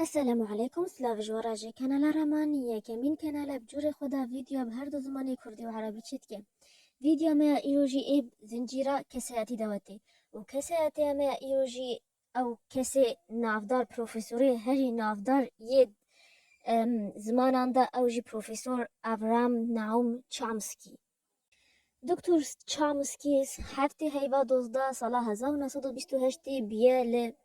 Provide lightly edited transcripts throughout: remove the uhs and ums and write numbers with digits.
السلام عليكم سلاف جوراجي كانال رمانية كمين كانال بجوري خدا فيديو بهر دو زماني كردي وعربي تشتكي فيديو ما ايروجي ايب زنجيرة كسياتي دواتي وكسياتي ما ايروجي او كسي نافدار بروفيسوري هري نافدار يد زمان دا اوجي بروفيسور ابرام نعوم تشامسكي دكتور تشامسكي هفتي هيبا دوزدا صلاة 1928 بيه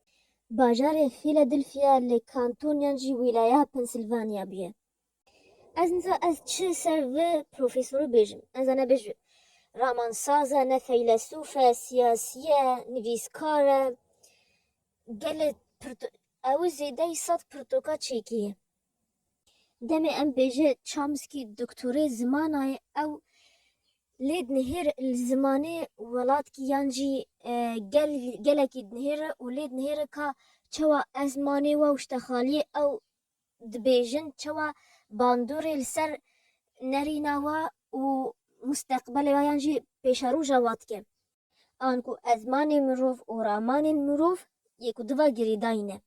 باجار فيلادلفیا لکانتونیان جی ولایا پنسیلوانیا بیه. از چه سر و پروفیسور بیجم. از انا بیج رامانسازه نه فیلسوفه سیاسیه نویسکاره گل او زیده صد پرتوکا چیکیه. دم ام بیجه چامسکی دکتوری زمانه او لید نهر الزمانه ولاد کی یانجی گلکی نهر و لید نهر کا چوا ازمانه و اشتخالی او دبیجن چوا باندور السر نریناوا و مستقبل و یانجی پیشرو جواد که آنکو ازمان مروف و رامان مروف یکو دوا گریداینه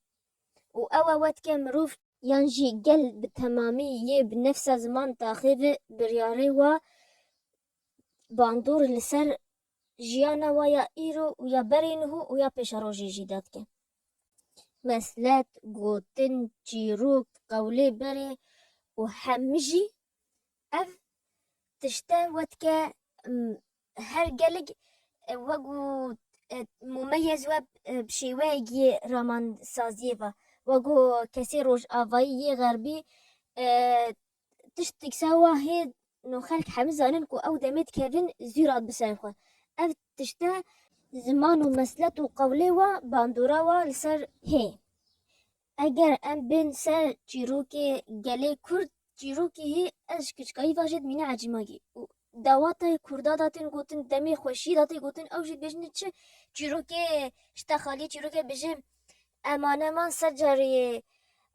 و او وقت که مروف یانجی گل بتمامی یه بنفس زمان تاخیب بریاره و باندور لسر جیانا ویا ایرو ویا برینهو ویا پیشروجی جیداد که مسلت گوتن چیروک قولی بری و همجی اف تشتا ودکه هر گلگ وگو مميز و بشیوهی رامان سازیه وگو کسی روش آوایی غربی تشتك سوا هي نو خلق حمزة ننكو أو دميت كيفن زيرات بسانخوا أف تشتا زمان ومسلت وقوليوا باندوراوا لسر هي اگر ام بين سر جيروكي جالي كرد جيروكي هي اشكش كاي واجد من عجماجي دواتا كردا داتن قوتن دمي خوشي داتي قوتن او جد بجن تش جيروكي اشتخالي جيروكي بجم امانه من سجاري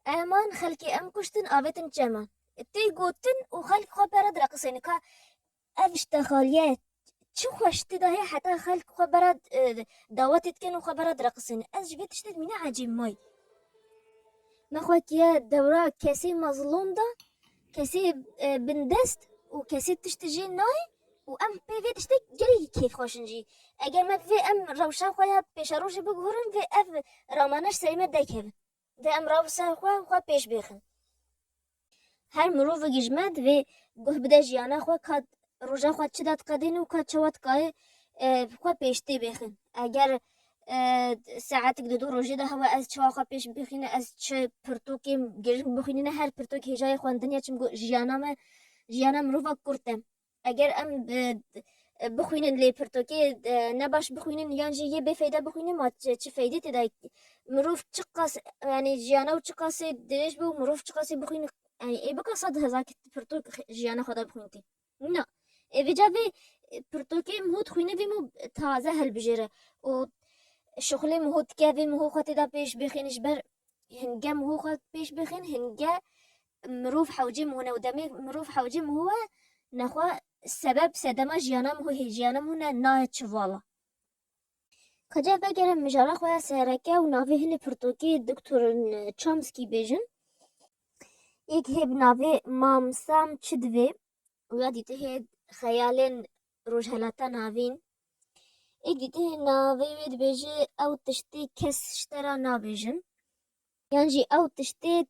امان خلقي ام كشتن آوتن جمان تي قوتن وخلق خبرات رقصين كا اشتخاليات شو خوشتي داهي حتى خلق خبرات دawatت كانوا خبرات رقصين از جبت تشتد من عجم ماي ما خوات يا دورا كسي مظلوم دا كسي بندست وكسي تشتجي ناي وام بي تشتك جري كيف خوشنجي اگر ما في ام روشا خويا بيشروش بگورن في اف رامانش سريمه دايكه ده ام روشا خوا بيش بيخن هر مروف گجمد و گه بده جیانا خوا کاد روزا خوا چه داد قدین و کاد چوات کای خوا پیشتی بخن اگر ساعت دو روزی ده هوا از چوا خوا پیش بخینه از چه پرتوکی گرم بخینه هر پرتوک هجای خواندنیا چم جیانا مروفا کرتم اگر ام بخوینن لی پرتوکی نباش بخوینن یانجی یه بفایده بخوینن ما چه فایده تدای مروف چقاس یعنی جیانا و چقاسی درش بو مروف چقاسی بخوینن يعني ايه بقى صد هزاك برتوك جيانا خدا بخوينتي لا ايه بجابي برتوكي مهود خوينه بيمو تازه هالبجيرة و شغلي مهود كافي مهو خاتي دا بيش بخينش بر هنجا مهو خات بيش بخين هنجا مروف حوجي مهنا ودمي مروف حوجي مهو نخوا السبب سدما جيانا مهو هي جيانا مهنا ناهت شوالا كجا بقرم مجارا خويا سهركا ونافي هني برتوكي دكتور تشامسكي بيجن یک هب ناوی مامسام چدوی و یا دیته هد خیالن روجهلاتا ناوین یک دیته ناوی وید بیجه او تشتی کس شترا نابیجن یعنی او تشتی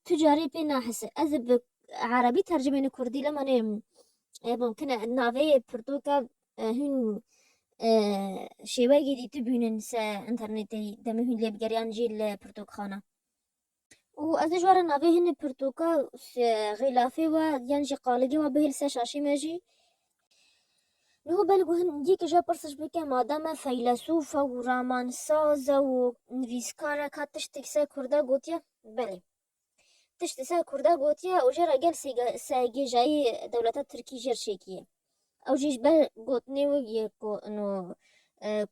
تجاری پی ناحسه از عربی ترجمه کردی لما نیم ممكن ناوی پرتوکا هن شیوه دیته بینن سا انترنتی دمه هن لیب گریان جیل پرتوک خانه و جوار ناوی هن پرتوکا غلافی و یعنی قالگی و بهل سشاشی مجی نهو بلگو هن دیگه جا پرسش بکه مادام فیلسوف و رامان ساز و نویسکار که تشتک سه کرده گوتیا بله تشت سه کرده گوتیا و جرا گل ساگی جای دولت ترکی جر شکیه او جیش بل گوتنی و یکو انو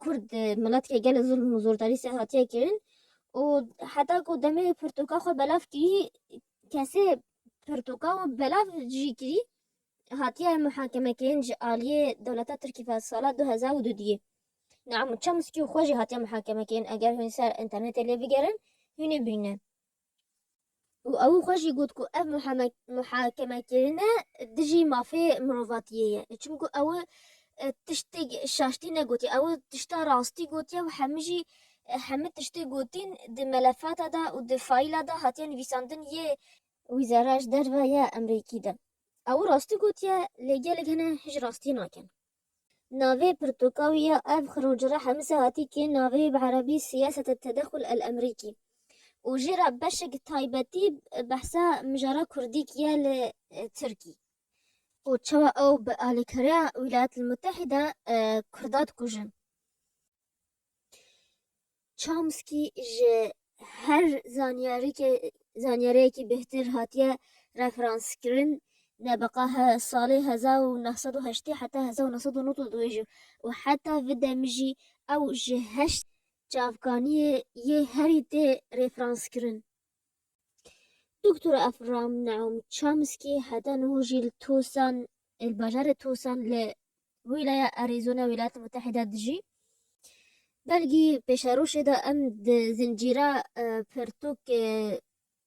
کرد ملت که گل ظلم و زورداری سه هاتیه کرن و حتی قدامي برتقال خو بلاف كي كاسي برتقال بلاف جي كري هاتيا محاكمة كينج آلية دولتا تركي في الصالة 2002 دي نعم تشامسكي وخوجي هاتيا محاكمة كين اگر هن سر انترنت اللي بيگرن هني بينن و او خوش يقول كو اف محاكمة كرنا دجي ما في مروفاتية چونكو او تشتي شاشتي نقوتي او تشتا راستي قوتي و همجي همه تشتي قوتين دي ملفات دا و دي فايل دا هاتين ويساندن يه وزارش در و يا امريكي دا او راستي قوتي لگه هنه هج راستي ناكن ناوي برتقاوية اف خروجرة حمسة هاتي كي ناوي بعربي سياسة التدخل الامريكي وجرى بشك تايبتي بحثا مجرى كرديكيا لتركي وتشوى او بآلكريا الولايات المتحدة كردات كوجن چامسكي ج هر زانياري كي بهتر هاتيا رفرانس كرن نبقاها صالي 1980 حتى 1992 وحتى في دمجي او جهشت جافغانية يه هريتي ريفرانس كرن دكتور أفرام نعوم تشامسكي حتى نهوجي لتوسان البجارة توسان لولاية أريزونا الولايات المتحدة دجي بلغي بشاروش دا أمد زنجيرا برتوك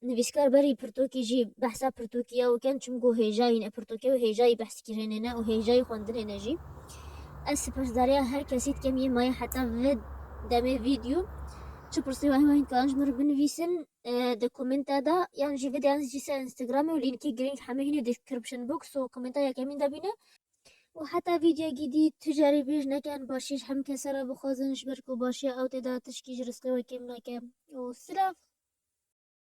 نویسکار بری پرتوکی جی بحثا پرتوکیا و کن چمگو هیجای پرتوکیا و هیجای بحث کرنه و هیجای خواندن جی از سپاسداریا هر کسی که می مای حتی ود دم ویدیو چه پرسی وای کانج مر بنویسن د کومنت دا یعنی جی ویدیو از جیسا اینستاگرام و لینکی گرینگ همه هینه دیسکریپشن بوکس و کومنت یا کمین دبینه و حتی ویدیو جدید تجاری بیش نکن باشیش هم کسر بخوازنش برکو باشی او تدا تشکیج رسقی و کم نکن و سلاف